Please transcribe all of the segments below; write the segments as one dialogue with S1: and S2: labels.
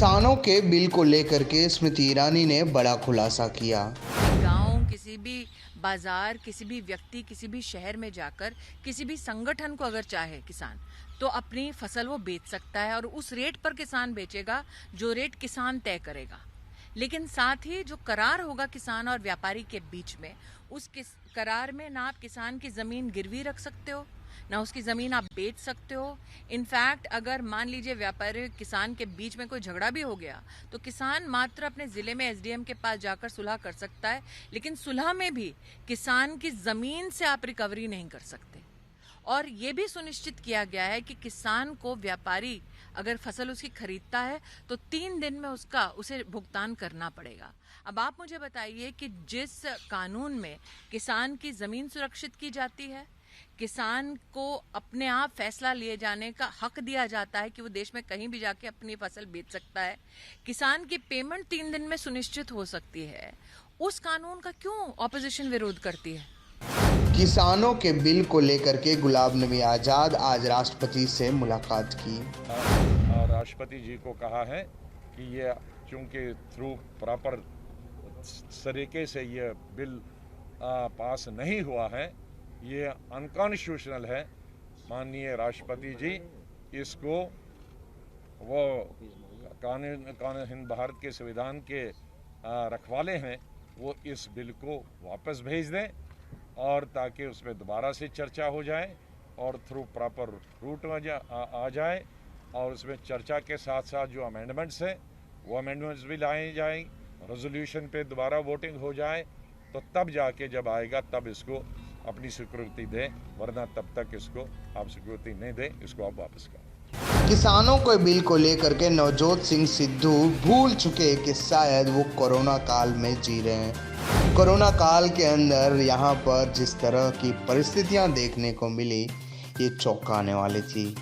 S1: किसानों के बिल को लेकर के स्मृति ईरानी ने बड़ा खुलासा किया।
S2: गांव, किसी भी बाजार, किसी भी व्यक्ति, किसी भी शहर में जाकर किसी भी संगठन को अगर चाहे किसान तो अपनी फसल वो बेच सकता है और उस रेट पर किसान बेचेगा जो रेट किसान तय करेगा। लेकिन साथ ही जो करार होगा किसान और व्यापारी के बीच में, उस करार में ना आप किसान की ज़मीन गिरवी रख सकते हो, ना उसकी ज़मीन आप बेच सकते हो। इनफैक्ट अगर मान लीजिए व्यापारी किसान के बीच में कोई झगड़ा भी हो गया तो किसान मात्र अपने ज़िले में एसडीएम के पास जाकर सुलह कर सकता है, लेकिन सुलह में भी किसान की ज़मीन से आप रिकवरी नहीं कर सकते। और ये भी सुनिश्चित किया गया है कि किसान को व्यापारी अगर फसल उसकी खरीदता है तो 3 दिन में उसे भुगतान करना पड़ेगा। अब आप मुझे बताइए कि जिस कानून में किसान की ज़मीन सुरक्षित की जाती है, किसान को अपने आप फैसला लिए जाने का हक दिया जाता है कि वो देश में कहीं भी जाके अपनी फसल बेच सकता है, किसान की पेमेंट 3 दिन में सुनिश्चित हो सकती है, उस कानून का क्यों ऑपोजिशन विरोध करती है?
S1: किसानों के बिल को लेकर के गुलाम नबी आज़ाद आज राष्ट्रपति से मुलाकात की।
S3: राष्ट्रपति जी को कहा है कि ये चूँकि थ्रू प्रॉपर तरीके से ये बिल पास नहीं हुआ है, ये अनकॉन्स्टिट्यूशनल है। माननीय राष्ट्रपति जी इसको वो कानून हिंद भारत के संविधान के रखवाले हैं, वो इस बिल को वापस भेज दें और ताकि उसमें दोबारा से चर्चा हो जाए और थ्रू प्रॉपर रूट में आ जाए और उसमें चर्चा के साथ साथ जो अमेंडमेंट्स हैं वो अमेंडमेंट्स भी लाए जाएं, रेजोल्यूशन पे दोबारा वोटिंग हो जाए, तो तब जाके जब आएगा तब इसको अपनी स्वीकृति दें, वरना तब तक इसको आप स्वीकृति नहीं दें, इसको आप वापस करें।
S1: किसानों के बिल को लेकर के नवजोत सिंह सिद्धू भूल चुके कि शायद वो कोरोना काल में जी रहे हैं। कोरोना काल के अंदर यहाँ पर जिस तरह की परिस्थितियाँ देखने को मिली, ये चौंकाने वाली थी।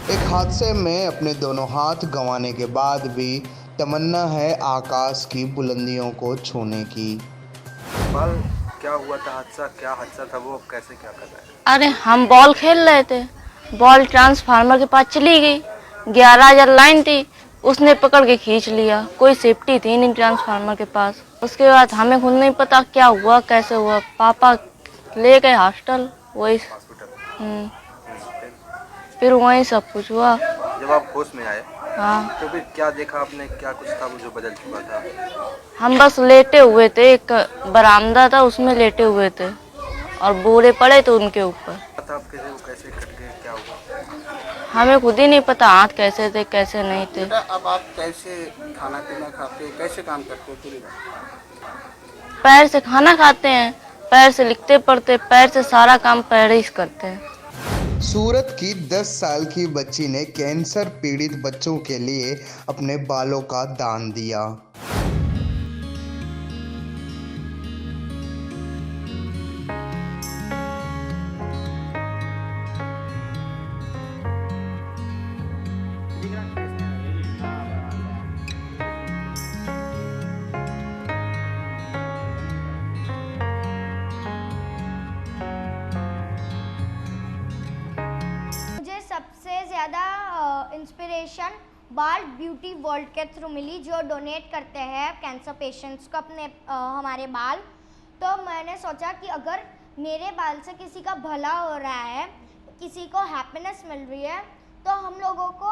S1: एक हादसे में अपने दोनों हाथ गंवाने के बाद भी तमन्ना है आकाश की बुलंदियों को छूने की।
S4: कल क्या हुआ था? क्या हादसा था वो? कैसे क्या कर रहे हैं?
S5: अरे हम बॉल खेल रहे थे, बॉल ट्रांसफार्मर के पास चली गई, 11,000 लाइन थी, उसने पकड़ के खींच लिया। कोई सेफ्टी थी नहीं ट्रांसफार्मर के पास। उसके बाद हमें खुद नहीं पता क्या हुआ, कैसे हुआ। पापा ले गए हॉस्टल, वही फिर वहीं सब कुछ हुआ।
S4: जब आप होश में आए
S5: हाँ,
S4: तो फिर क्या देखा आपने? क्या कुछ था वो जो बदल चुका था?
S5: हम बस लेटे हुए थे, एक बरामदा था उसमें लेटे हुए थे और बोरे पड़े थे उनके ऊपर।
S4: पता आप कैसे कट गए, क्या हुआ?
S5: हमें खुद ही नहीं पता हाथ कैसे थे कैसे नहीं थे।
S4: अब आप कैसे खाना पीना खाते, कैसे काम करते हो? पूरी बात।
S5: पैर से खाना खाते हैं, पैर से लिखते पढ़ते, पैर से सारा काम पैर ही करते हैं।
S1: सूरत की 10 साल की बच्ची ने कैंसर पीड़ित बच्चों के लिए अपने बालों का दान दिया।
S6: सबसे ज़्यादा इंस्पिरेशन बाल ब्यूटी वर्ल्ड के थ्रू मिली, जो डोनेट करते हैं कैंसर पेशेंट्स को अपने हमारे बाल। तो मैंने सोचा कि अगर मेरे बाल से किसी का भला हो रहा है, किसी को हैप्पीनेस मिल रही है, तो हम लोगों को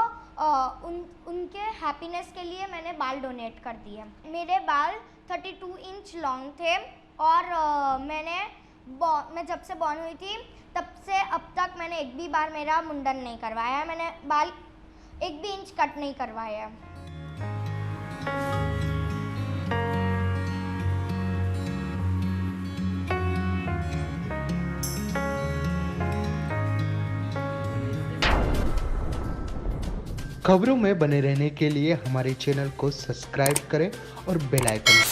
S6: उनके हैप्पीनेस के लिए मैंने बाल डोनेट कर दिए। मेरे बाल 32 इंच लॉन्ग थे और मैं जब से बॉर्न हुई थी तब से अब तक मैंने एक भी बार मेरा मुंडन नहीं करवाया है। मैंने बाल 1 भी इंच कट नहीं करवाया है।
S1: खबरों में बने रहने के लिए हमारे चैनल को सब्सक्राइब करें और बेल आइकन